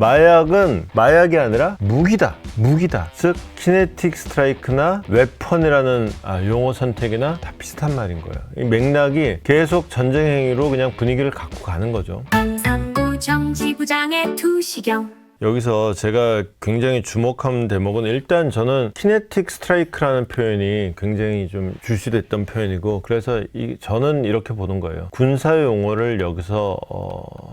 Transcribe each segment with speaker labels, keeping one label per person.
Speaker 1: 마약은 마약이 아니라 무기다. 즉 키네틱 스트라이크나 웨펀이라는 용어 선택이나 다 비슷한 말인 거예요. 이 맥락이 계속 전쟁 행위로 그냥 분위기를 갖고 가는 거죠.
Speaker 2: 상부 정지부장의 투시경.
Speaker 1: 여기서 제가 굉장히 주목한 대목은 일단 저는 키네틱 스트라이크라는 표현이 굉장히 좀 주시됐던 표현이고, 그래서 저는 이렇게 보는 거예요. 군사 용어를 여기서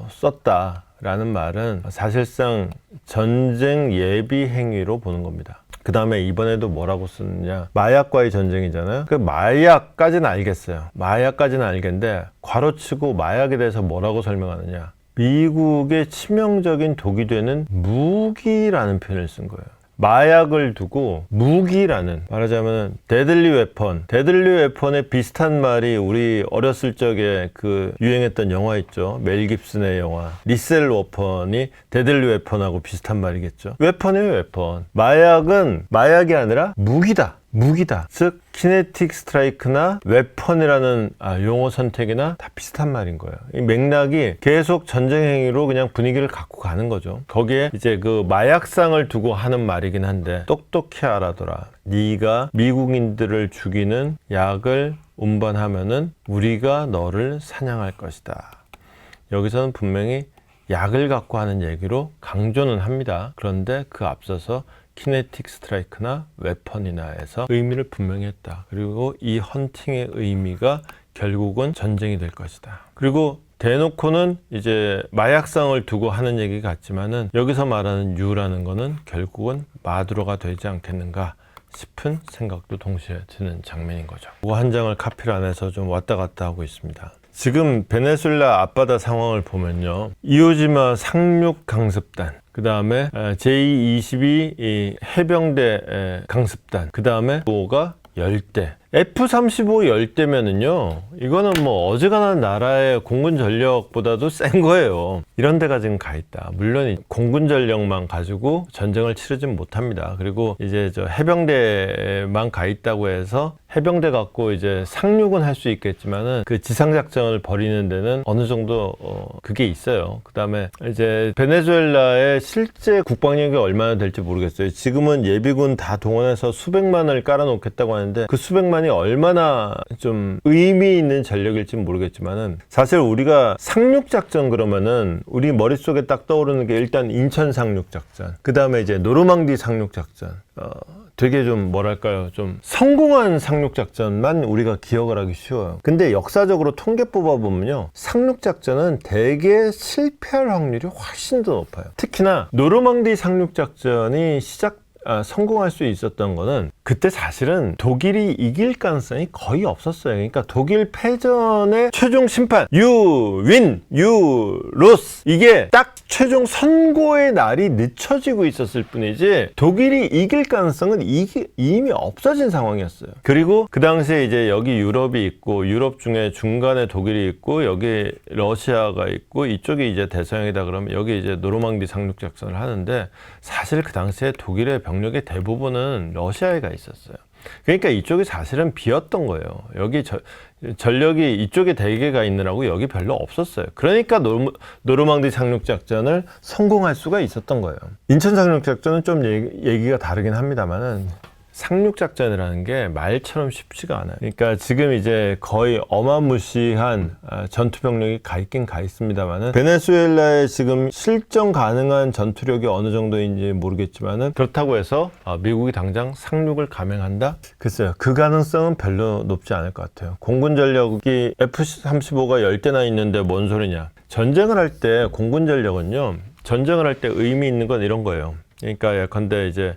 Speaker 1: 썼다라는 말은 사실상 전쟁 예비 행위로 보는 겁니다. 그 다음에 이번에도 뭐라고 쓰느냐, 마약과의 전쟁이잖아요. 그 마약까지는 알겠어요. 마약까지는 알겠는데 괄호치고 마약에 대해서 뭐라고 설명하느냐, 미국의 치명적인 독이 되는 무기라는 표현을 쓴 거예요. 마약을 두고 무기라는, 말하자면 데들리 웨펀에 비슷한 말이 우리 어렸을 적에 그 유행했던 영화 있죠. 멜 깁슨의 영화 리셀 웨펀이 데들리 웨펀하고 비슷한 말이겠죠. 웨펀이에요, 웨펀. 마약은 마약이 아니라 무기다. 즉 키네틱 스트라이크나 웨펀이라는 용어 선택이나 다 비슷한 말인 거예요. 이 맥락이 계속 전쟁 행위로 그냥 분위기를 갖고 가는 거죠. 거기에 이제 그 마약상을 두고 하는 말이긴 한데, 똑똑히 알아둬라. 네가 미국인들을 죽이는 약을 운반하면은 우리가 너를 사냥할 것이다. 여기서는 분명히 약을 갖고 하는 얘기로 강조는 합니다. 그런데 그 앞서서 키네틱 스트라이크나 웨펀이나에서 의미를 분명히 했다. 그리고 이 헌팅의 의미가 결국은 전쟁이 될 것이다. 그리고 대놓고는 이제 마약상을 두고 하는 얘기 같지만은 여기서 말하는 유라는 거는 결국은 마두로가 되지 않겠는가 싶은 생각도 동시에 드는 장면인 거죠. 그 한 장을 카피를 안 해서 좀 왔다 갔다 하고 있습니다. 지금 베네수엘라 앞바다 상황을 보면요, 이오지마 상륙 강습단, 그 다음에 제22 해병대 강습단, 그 다음에 뭐가 열대, F-35 열대면은요, 이거는 뭐 어지간한 나라의 공군 전력보다도 센 거예요. 이런 데가 지금 가 있다. 물론 공군 전력만 가지고 전쟁을 치르진 못합니다. 그리고 이제 저 해병대만 가 있다고 해서 해병대 갖고 이제 상륙은 할 수 있겠지만은 그 지상 작전을 벌이는 데는 어느 정도 그게 있어요. 그 다음에 이제 베네수엘라의 실제 국방력이 얼마나 될지 모르겠어요. 지금은 예비군 다 동원해서 수백만을 깔아놓겠다고 하는데 그 수백만이 얼마나 좀 의미 있는 전력일지 모르겠지만은, 사실 우리가 상륙작전 그러면은 우리 머릿속에 딱 떠오르는 게 일단 인천 상륙작전, 그 다음에 이제 노르망디 상륙작전, 되게 좀 뭐랄까요, 좀 성공한 상륙작전만 우리가 기억을 하기 쉬워요. 근데 역사적으로 통계 뽑아보면요, 상륙작전은 대개 실패할 확률이 훨씬 더 높아요. 특히나 노르망디 상륙작전이 성공할 수 있었던 거는 그때 사실은 독일이 이길 가능성이 거의 없었어요. 그러니까 독일 패전의 최종 심판, you win, you lose, 이게 딱 최종 선고의 날이 늦춰지고 있었을 뿐이지 독일이 이길 가능성은 이미 없어진 상황이었어요. 그리고 그 당시에 이제 여기 유럽이 있고, 유럽 중에 중간에 독일이 있고, 여기 러시아가 있고, 이쪽이 이제 대서양이다 그러면 여기 이제 노르망디 상륙작전을 하는데, 사실 그 당시에 독일의 병력의 대부분은 러시아에 가 있었어요. 그러니까 이쪽이 사실은 비었던 거예요. 여기 전력이 이쪽에 대개가 있느라고 여기 별로 없었어요. 그러니까 노르망디 상륙작전을 성공할 수가 있었던 거예요. 인천 상륙작전은 좀 얘기가 다르긴 합니다만은, 상륙작전이라는 게 말처럼 쉽지가 않아요. 그러니까 지금 이제 거의 어마무시한 전투병력이 가 있긴 가 있습니다만은, 베네수엘라에 지금 실전 가능한 전투력이 어느 정도인지 모르겠지만은, 그렇다고 해서 미국이 당장 상륙을 감행한다? 글쎄요, 그 가능성은 별로 높지 않을 것 같아요. 공군 전력이 F-35가 10대나 있는데 뭔 소리냐. 전쟁을 할 때 공군 전력은요, 전쟁을 할 때 의미 있는 건 이런 거예요. 그러니까 예컨대 이제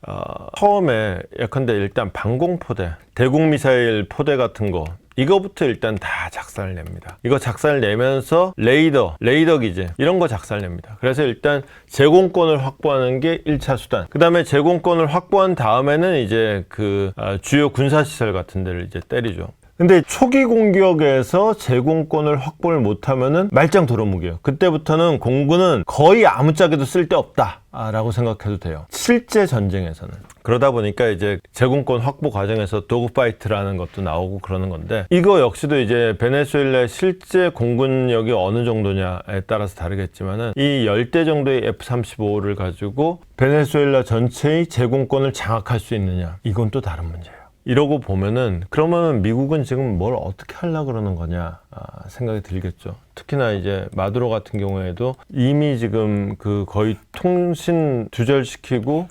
Speaker 1: 처음에 예컨대 일단 방공포대, 대공미사일 포대 같은 거, 이거부터 일단 다 작살을 냅니다. 이거 작살 내면서 레이더 기지 이런 거 작살 냅니다. 그래서 일단 제공권을 확보하는 게 1차 수단. 그 다음에 제공권을 확보한 다음에는 이제 그 주요 군사시설 같은 데를 이제 때리죠. 근데 초기 공격에서 제공권을 확보를 못하면은 말짱 도루묵이에요. 그때부터는 공군은 거의 아무짝에도 쓸데없다 라고 생각해도 돼요. 실제 전쟁에서는. 그러다 보니까 이제 제공권 확보 과정에서 도그파이트라는 것도 나오고 그러는 건데, 이거 역시도 이제 베네수엘라의 실제 공군력이 어느 정도냐에 따라서 다르겠지만은 이 10대 정도의 F-35를 가지고 베네수엘라 전체의 제공권을 장악할 수 있느냐, 이건 또 다른 문제예요. 이러고 보면은 그러면은 미국은 지금 뭘 어떻게 하려고 그러는 거냐 생각이 들겠죠. 특히나 이제 마두로 같은 경우에도 이미 지금 그 거의 통신 두절시키고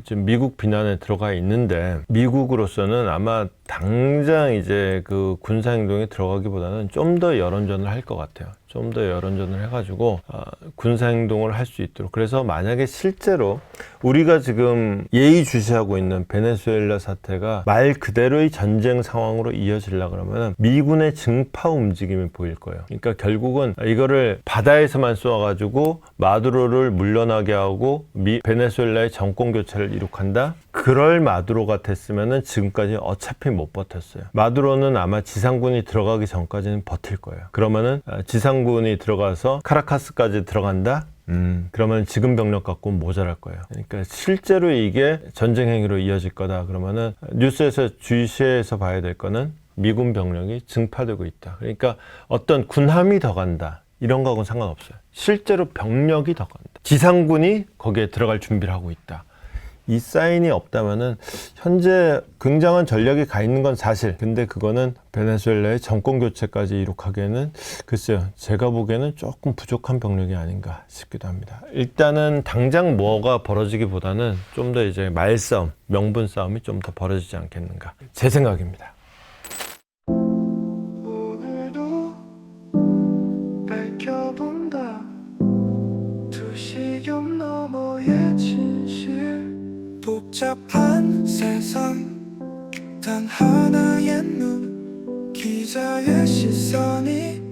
Speaker 1: 지금 미국 비난에 들어가 있는데, 미국으로서는 아마 당장 이제 그 군사 행동에 들어가기보다는 좀 더 여론전을 할 것 같아요. 좀 더 여론전을 해가지고 군사 행동을 할 수 있도록. 그래서 만약에 실제로 우리가 지금 예의주시하고 있는 베네수엘라 사태가 말 그대로의 전쟁 상황으로 이어지려고 그러면 미군의 증파 움직임이 보일 거예요. 그러니까 결국은 이거를 바다에서만 쏘아가지고 마두로를 물러나게 하고 베네수엘라의 정권 교체를 이룩한다? 그럴 마두로가 됐으면은 지금까지 어차피 못 버텼어요. 마두로는 아마 지상군이 들어가기 전까지는 버틸 거예요. 그러면은 지상군이 들어가서 카라카스까지 들어간다? 그러면 지금 병력 갖고 모자랄 거예요. 그러니까 실제로 이게 전쟁 행위로 이어질 거다 그러면은 뉴스에서 주시해서 봐야 될 거는 미군 병력이 증파되고 있다. 그러니까 어떤 군함이 더 간다, 이런 거하고는 상관없어요. 실제로 병력이 더 간다. 지상군이 거기에 들어갈 준비를 하고 있다. 이 사인이 없다면은 현재 굉장한 전력이 가 있는 건 사실. 근데 그거는 베네수엘라의 정권 교체까지 이룩하기에는 글쎄요, 제가 보기에는 조금 부족한 병력이 아닌가 싶기도 합니다. 일단은 당장 뭐가 벌어지기보다는 좀 더 이제 말싸움, 명분 싸움이 좀 더 벌어지지 않겠는가, 제 생각입니다.
Speaker 3: 오늘도 밝혀본다 두시경 너머의 진실. 복잡한 세상 단 하나의 눈, 기자의 시선이